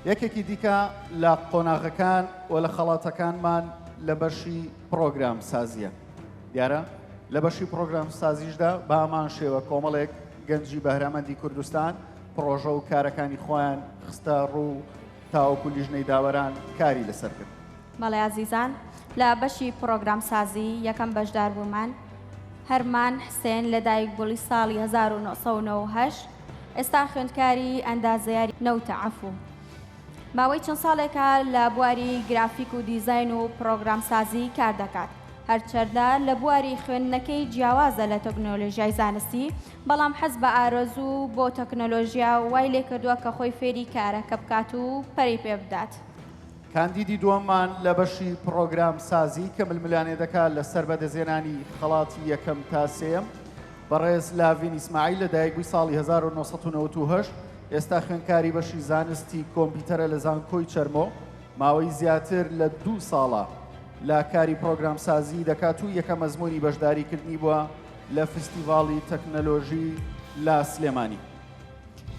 یەکێکی دیکە لە قۆناغەکان و لە خەڵاتەکانمان لە بەشی پرۆگرام سازیە. دیارە لە بەشی پرۆگرام سازیشدا بە هەمان شێوە کۆمەڵێک گەنجی بەهرەمەندی کوردستان پرۆژە و کارەکانی خۆیان خستە ڕوو تاوەکو لیژنەی داوەران کاری لەسەر کرد. بەڵێ عزیزان، لە بەشی پرۆگرام سازی یەکەم بەشدار بوومان هەرمان حسێن لەدایک بووڵی ساڵی 1998 ئێستا خوێندکاری ئەندازیاری نەوتە عەفو. ماوەی چەند ساڵێکە لە بواری گرافیک و دیزاین و پرۆگرام سازی کار دەکات. هەرچەردە لە بواری خوێندنەکەی جیاوازە لە تەکنۆلۆژیای زانستی، بەڵام حەز بە ئارەزوو بۆ تەکنۆلۆژیا وای لێ کردووە کە خۆی فێری کارەکە بکات و پەری پێ بدات. کاندیدی دووەممان لە بەشی پرۆگرام سازی کە ململانێ دەکات لەسەر بەدەزێنانی خەڵاتی یەکەم تا سێم بەڕێز لاڤین ئیسماعیل لەدایک بووی ساڵی 1998 ئێستا خوێندکاری بەشی زانستی کۆمپیوتەرە لە زانکۆی چەرمۆ ماوەی زیاتر لە 2 ساڵە لە کاری پرۆگرام سازی دەکات و یەکەم مەزموونی بەشداریکردنی بووە لە فستیڤاڵی تەکنەلۆژی لە سلێمانی.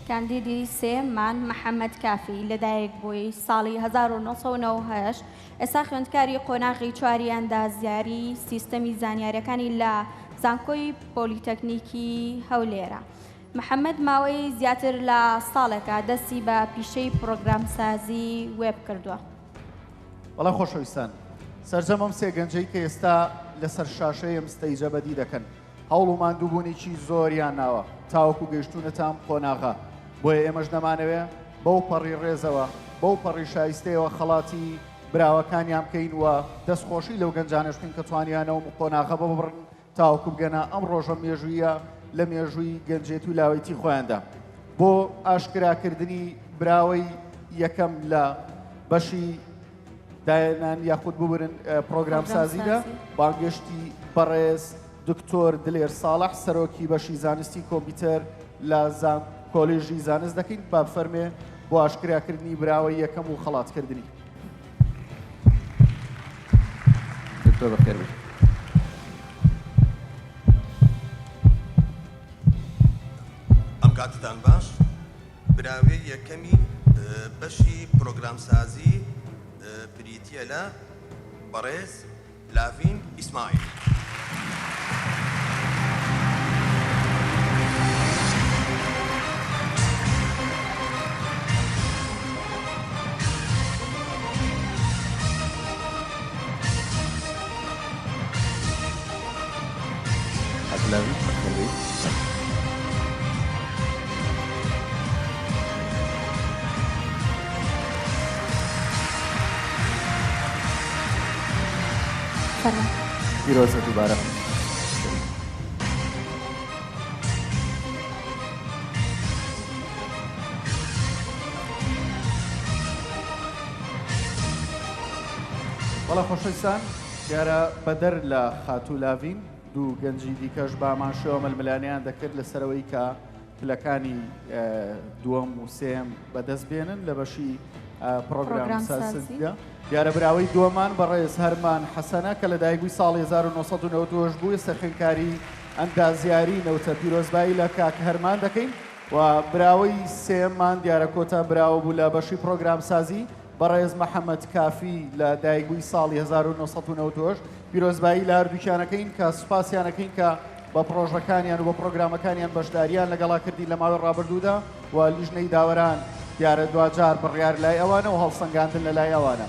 کاندیدی سێمان محەممەد کافی لەدایک بووی ساڵی 1998 ئێستا خوێندکاری قۆناغی چواری ئەندازیاری سیستەمی زانیاریەکانی لە زانکۆی پۆلیتەکنیکی هەولێرە. محەممەد ماوەی زیاتر لە ساڵێکە دەستی بە پیشەی پرۆگرام سازی وێب کردووە. وەڵام خۆشەویستان، سەرجەمەم سێ گەنجەی کە ئێستا لەسەر شاشەیە مستەیجە بەدی دەکەن هەوڵ و ماندووبوونێکی زۆریان ناوە تاوەکو گەیشتونەتان قۆناغا. بۆیە ئێمەش نەمانەوێ بەو پەڕی ڕێزەوە بەو پەڕی شایستەیەوە خەڵاتی براوەکانیان بکەین وە دەستخۆشی لەو گەنجانەش بکەین کە توانیانەوە قۆناغا ببڕن تاوەکو بگەنە ئەم ڕۆژە مێژوویە لە مێژووی گەنجێت و لاوەیەتی خۆیاندا. بۆ ئاشکراکردنی براوەی یەکەم لە بەشی داهێنان یاخود ببرن پرۆگرام سازیدا بانگشتی بەڕێز دکتۆر دلێر ساڵح سەرۆکی بەشی زانستی کۆمپیوتەر لە کۆلێژی زانست دەکەین با بفەرمێ بۆ ئاشکراکردنی براوەی یەکەم و خەڵاتکردنی. ئەم کاتتان باش براوەی یەکەمی بەشی پرۆگرام سازی بریتیە لە بەڕێز لاڤین ئیسماعیل. پیرۆزە دووبارە. وەڵام خۆشەویستان، دیارە بەدەر لە خاتوو لاڤین دوو گەنجی دیکەش بامان شێوە مەلملانیان دەکرد لەسەرەوەی کە پلەکانی دووەم و سێم بەدەست بێنن لە بەشی پرۆگرام سازیدا. دیارە براوەی دووەمان بەڕێز هەرمان حەسەنە کە لەدایک بووی ساڵی 1990 بووی سەرخێنکاری ئەندازیاری نەوتە پیرۆزبایی لە کاک هەرمان دەکەین و براوەی سێمان دیارە کۆتا براوە بوو لە بەشی پرۆگرام سازی بەڕێز محەممەد کافی لە دایکبووی ساڵی 1990 پیرۆزبایی لە هەردووکیانەکەین کە سوپاسیانەکەین کە بە پرۆژەکانیان و بە پرۆگرامەکانیان بەشداریان لەگەڵا کردی لە ماوەی ڕابردوودا و لیژنەی داوەران دیارە دوجار بڕیار لای ئەوانە و هەڵسەنگاندن لە لای ئەوانە.